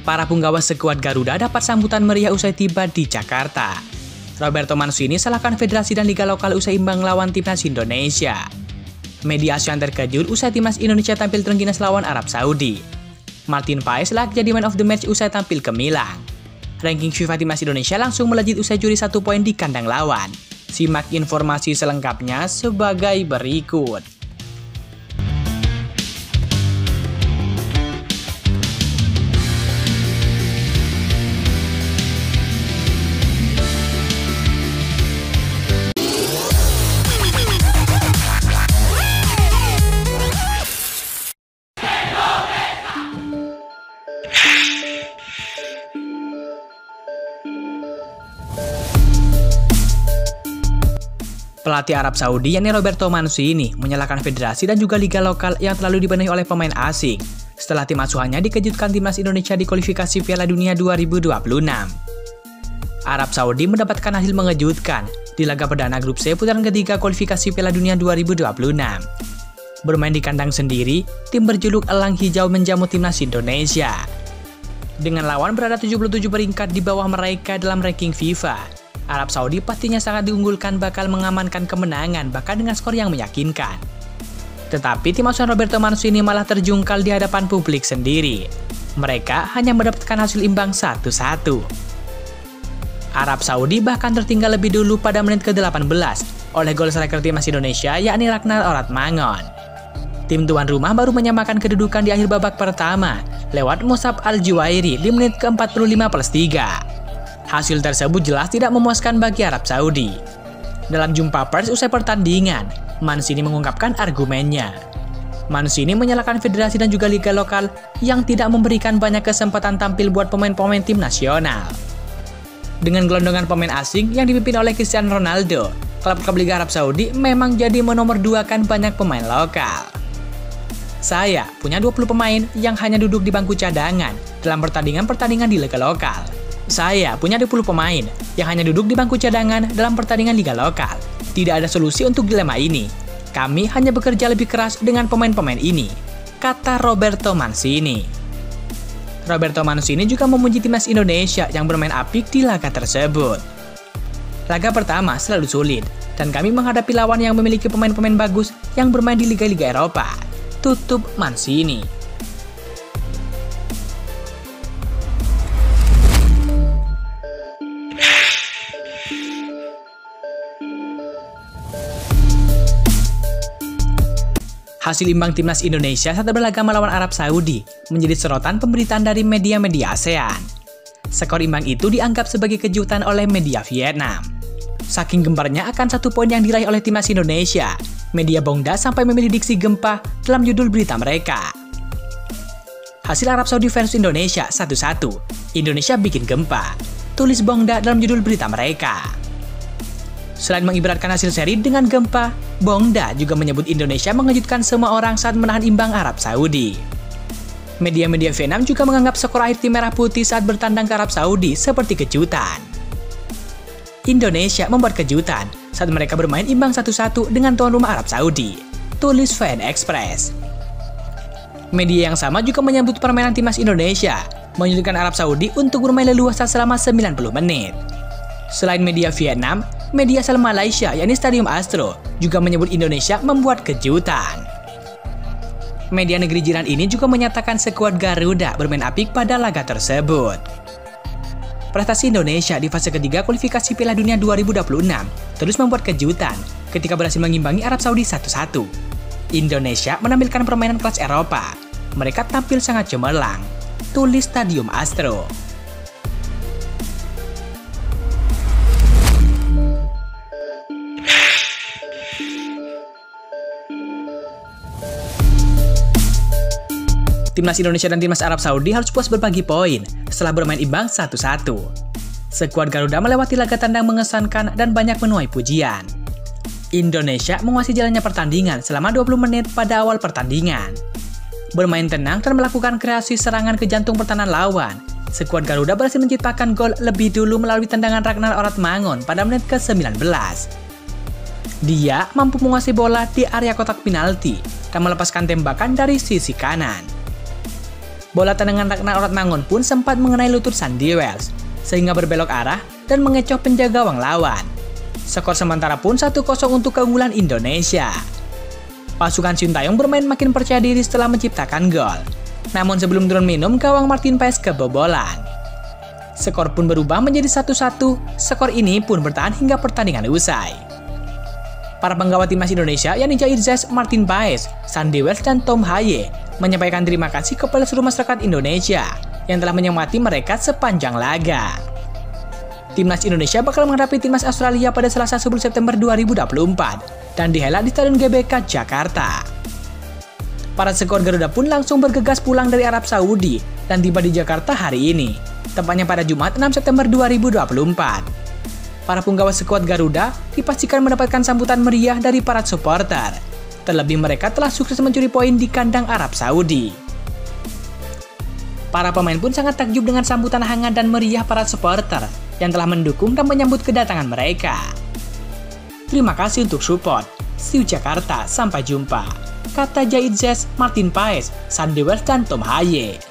Para punggawa skuad Garuda dapat sambutan meriah usai tiba di Jakarta. Roberto Mancini salahkan federasi dan liga lokal usai imbang lawan timnas Indonesia. Media Asia terkejut usai timnas Indonesia tampil terengginas lawan Arab Saudi. Martin Paes layak jadi man of the match usai tampil gemilang. Ranking FIFA timnas Indonesia langsung melejit usai curi 1 poin di kandang lawan. Simak informasi selengkapnya sebagai berikut. Pelatih Arab Saudi yakni Roberto Mancini menyalahkan federasi dan juga liga lokal yang terlalu dibenahi oleh pemain asing setelah tim asuhannya dikejutkan timnas Indonesia di kualifikasi Piala Dunia 2026. Arab Saudi mendapatkan hasil mengejutkan di laga perdana grup C putaran ketiga kualifikasi Piala Dunia 2026. Bermain di kandang sendiri, tim berjuluk Elang Hijau menjamu timnas Indonesia. Dengan lawan berada 77 peringkat di bawah mereka dalam ranking FIFA, Arab Saudi pastinya sangat diunggulkan bakal mengamankan kemenangan bahkan dengan skor yang meyakinkan. Tetapi tim asuhan Roberto Mancini malah terjungkal di hadapan publik sendiri. Mereka hanya mendapatkan hasil imbang 1-1. Arab Saudi bahkan tertinggal lebih dulu pada menit ke-18 oleh gol striker timnas Indonesia yakni Ragnar Oratmangun. Tim tuan rumah baru menyamakan kedudukan di akhir babak pertama lewat Musab Al-Juwairi di menit ke-45+3. Hasil tersebut jelas tidak memuaskan bagi Arab Saudi. Dalam jumpa pers usai pertandingan, Mancini mengungkapkan argumennya. Mancini menyalahkan federasi dan juga liga lokal yang tidak memberikan banyak kesempatan tampil buat pemain-pemain tim nasional. Dengan gelondongan pemain asing yang dipimpin oleh Cristiano Ronaldo, klub-klub Liga Arab Saudi memang jadi menomorduakan banyak pemain lokal. Saya punya 20 pemain yang hanya duduk di bangku cadangan dalam pertandingan-pertandingan di liga lokal. Saya punya 20 pemain yang hanya duduk di bangku cadangan dalam pertandingan liga lokal. Tidak ada solusi untuk dilema ini. Kami hanya bekerja lebih keras dengan pemain-pemain ini, kata Roberto Mancini. Roberto Mancini juga memuji timnas Indonesia yang bermain apik di laga tersebut. Laga pertama selalu sulit, dan kami menghadapi lawan yang memiliki pemain-pemain bagus yang bermain di liga-liga Eropa, tutup Mancini. Hasil imbang timnas Indonesia saat berlaga melawan Arab Saudi menjadi sorotan pemberitaan dari media-media ASEAN. Skor imbang itu dianggap sebagai kejutan oleh media Vietnam. Saking gemparnya akan 1 poin yang diraih oleh timnas Indonesia, media Bongda sampai memilih diksi gempa dalam judul berita mereka. Hasil Arab Saudi versus Indonesia 1-1, Indonesia bikin gempa, tulis Bongda dalam judul berita mereka. Selain mengibaratkan hasil seri dengan gempa, Bongda juga menyebut Indonesia mengejutkan semua orang saat menahan imbang Arab Saudi. Media-media Vietnam juga menganggap skor akhir tim Merah Putih saat bertandang ke Arab Saudi seperti kejutan. Indonesia membuat kejutan saat mereka bermain imbang 1-1 dengan tuan rumah Arab Saudi, tulis VN Express. Media yang sama juga menyambut permainan timnas Indonesia, menyulitkan Arab Saudi untuk bermain leluasa selama 90 menit. Selain media Vietnam, media asal Malaysia yakni Stadium Astro juga menyebut Indonesia membuat kejutan. Media negeri jiran ini juga menyatakan skuad Garuda bermain apik pada laga tersebut. Prestasi Indonesia di fase ketiga kualifikasi Piala Dunia 2026 terus membuat kejutan ketika berhasil mengimbangi Arab Saudi 1-1. Indonesia menampilkan permainan kelas Eropa. Mereka tampil sangat cemerlang, tulis Stadium Astro. Timnas Indonesia dan timnas Arab Saudi harus puas berbagi poin setelah bermain imbang 1-1. Skuad Garuda melewati laga tandang mengesankan dan banyak menuai pujian. Indonesia menguasai jalannya pertandingan selama 20 menit pada awal pertandingan. Bermain tenang dan melakukan kreasi serangan ke jantung pertahanan lawan, skuad Garuda berhasil menciptakan gol lebih dulu melalui tendangan Ragnar Oratmangun pada menit ke-19. Dia mampu menguasai bola di area kotak penalti dan melepaskan tembakan dari sisi kanan. bola tendangan Ragnar Oratmangun pun sempat mengenai lutut Sandy Wells, sehingga berbelok arah dan mengecoh penjaga gawang lawan. Skor sementara pun 1-0 untuk keunggulan Indonesia. Pasukan Sintayong bermain makin percaya diri setelah menciptakan gol. Namun sebelum turun minum, gawang Martin Paes kebobolan. Skor pun berubah menjadi 1-1, skor ini pun bertahan hingga pertandingan usai. Para penggawa timnas Indonesia yakni Jair Zes, Martin Paes, Sandy Wells, dan Tom Haye menyampaikan terima kasih kepada seluruh masyarakat Indonesia yang telah menyemangati mereka sepanjang laga. Timnas Indonesia bakal menghadapi timnas Australia pada Selasa 10 September 2024 dan dihelat di Stadion GBK Jakarta. Para skor Garuda pun langsung bergegas pulang dari Arab Saudi dan tiba di Jakarta hari ini, tepatnya pada Jumat 6 September 2024. Para penggawa skuad Garuda dipastikan mendapatkan sambutan meriah dari para supporter. Terlebih mereka telah sukses mencuri poin di kandang Arab Saudi. Para pemain pun sangat takjub dengan sambutan hangat dan meriah para supporter yang telah mendukung dan menyambut kedatangan mereka. Terima kasih untuk support. See you Jakarta, sampai jumpa. Kata Jair Zes, Martin Paes, Sandy Wells, dan Tom Haye.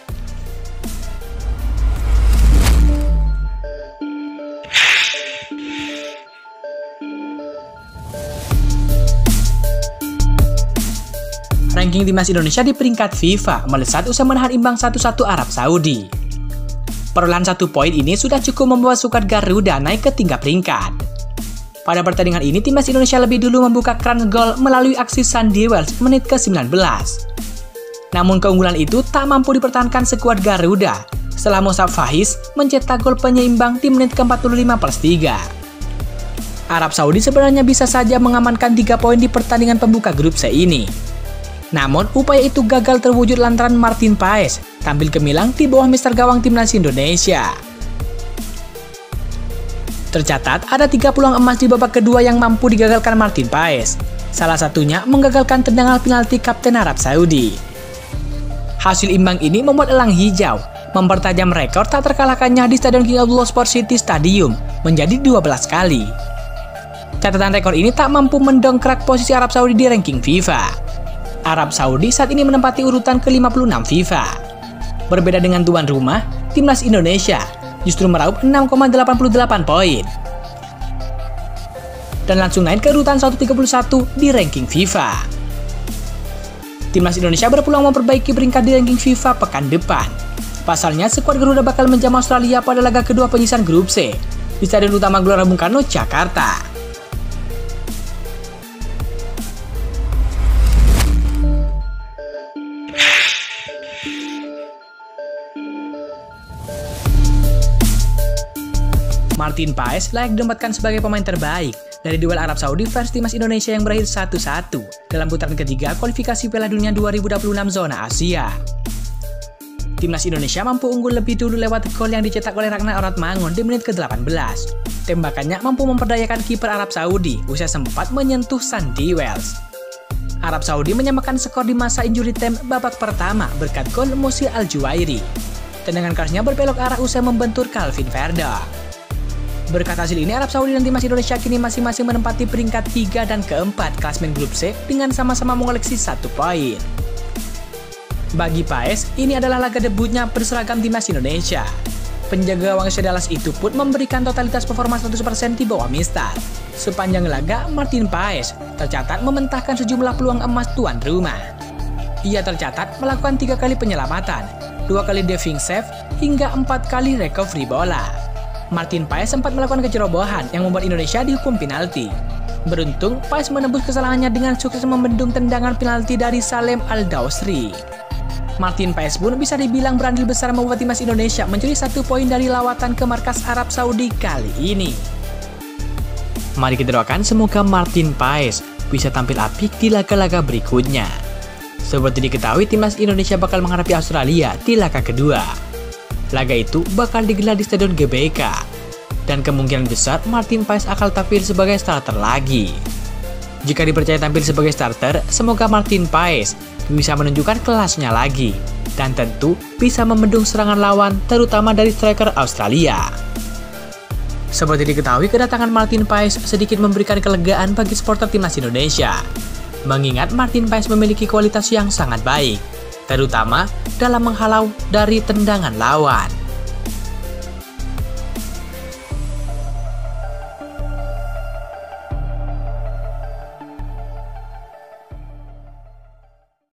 Ranking timnas Indonesia di peringkat FIFA melesat usai menahan imbang 1-1 Arab Saudi. Perolehan 1 poin ini sudah cukup membawa skuad Garuda naik ke 3 peringkat. Pada pertandingan ini, timnas Indonesia lebih dulu membuka keran gol melalui aksi Sandy Wells menit ke-19. Namun keunggulan itu tak mampu dipertahankan skuad Garuda setelah Musab Faiz mencetak gol penyeimbang di menit ke-45+3. Arab Saudi sebenarnya bisa saja mengamankan 3 poin di pertandingan pembuka grup C ini. Namun, upaya itu gagal terwujud lantaran Martin Paes tampil gemilang di bawah mister gawang timnas Indonesia. Tercatat, ada 3 peluang emas di babak kedua yang mampu digagalkan Martin Paes. Salah satunya menggagalkan tendangan penalti Kapten Arab Saudi. Hasil imbang ini membuat Elang Hijau mempertajam rekor tak terkalahkannya di Stadion King Abdullah Sport City Stadium menjadi 12 kali. Catatan rekor ini tak mampu mendongkrak posisi Arab Saudi di ranking FIFA. Arab Saudi saat ini menempati urutan ke-56 FIFA. Berbeda dengan tuan rumah, timnas Indonesia justru meraup 6,88 poin. Dan langsung naik ke urutan 131 di ranking FIFA. Timnas Indonesia berpeluang memperbaiki peringkat di ranking FIFA pekan depan. Pasalnya, skuad Garuda bakal menjamu Australia pada laga kedua penyisihan grup C di Stadion Utama Gelora Bung Karno, Jakarta. Martin Paes layak ditempatkan sebagai pemain terbaik dari duel Arab Saudi versus timnas Indonesia yang berakhir 1-1 dalam putaran ketiga kualifikasi Piala Dunia 2026 zona Asia. Timnas Indonesia mampu unggul lebih dulu lewat gol yang dicetak oleh Ragnar Oratmangun di menit ke-18. Tembakannya mampu memperdayakan kiper Arab Saudi usai sempat menyentuh Sandy Wells. Arab Saudi menyamakan skor di masa injury time babak pertama berkat gol Musi Al-Juwairi. Tendangan kerasnya berbelok arah usai membentur Calvin Verda. Berkat hasil ini, Arab Saudi dan timnas Indonesia kini masing-masing menempati peringkat 3 dan ke-4 klasemen grup C dengan sama-sama mengoleksi 1 poin. Bagi Paes, ini adalah laga debutnya berseragam timnas Indonesia. Penjaga gawang Usia Dallas itu pun memberikan totalitas performa 100% di bawah mister. Sepanjang laga, Martin Paes tercatat mementahkan sejumlah peluang emas tuan rumah. Ia tercatat melakukan 3 kali penyelamatan, 2 kali diving save, hingga 4 kali recovery bola. Martin Paes sempat melakukan kecerobohan yang membuat Indonesia dihukum penalti. Beruntung, Paes menembus kesalahannya dengan sukses membendung tendangan penalti dari Salem Al-Dawsri. Martin Paes pun bisa dibilang berandil besar membuat timnas Indonesia mencuri 1 poin dari lawatan ke markas Arab Saudi kali ini. Mari kita doakan semoga Martin Paes bisa tampil apik di laga-laga berikutnya. Seperti diketahui, timnas Indonesia bakal menghadapi Australia di laga kedua. Laga itu bakal digelar di Stadion GBK, dan kemungkinan besar Martin Paes akan tampil sebagai starter lagi. Jika dipercaya tampil sebagai starter, semoga Martin Paes bisa menunjukkan kelasnya lagi, dan tentu bisa membendung serangan lawan terutama dari striker Australia. Seperti diketahui, kedatangan Martin Paes sedikit memberikan kelegaan bagi supporter timnas Indonesia, mengingat Martin Paes memiliki kualitas yang sangat baik. terutama dalam menghalau dari tendangan lawan.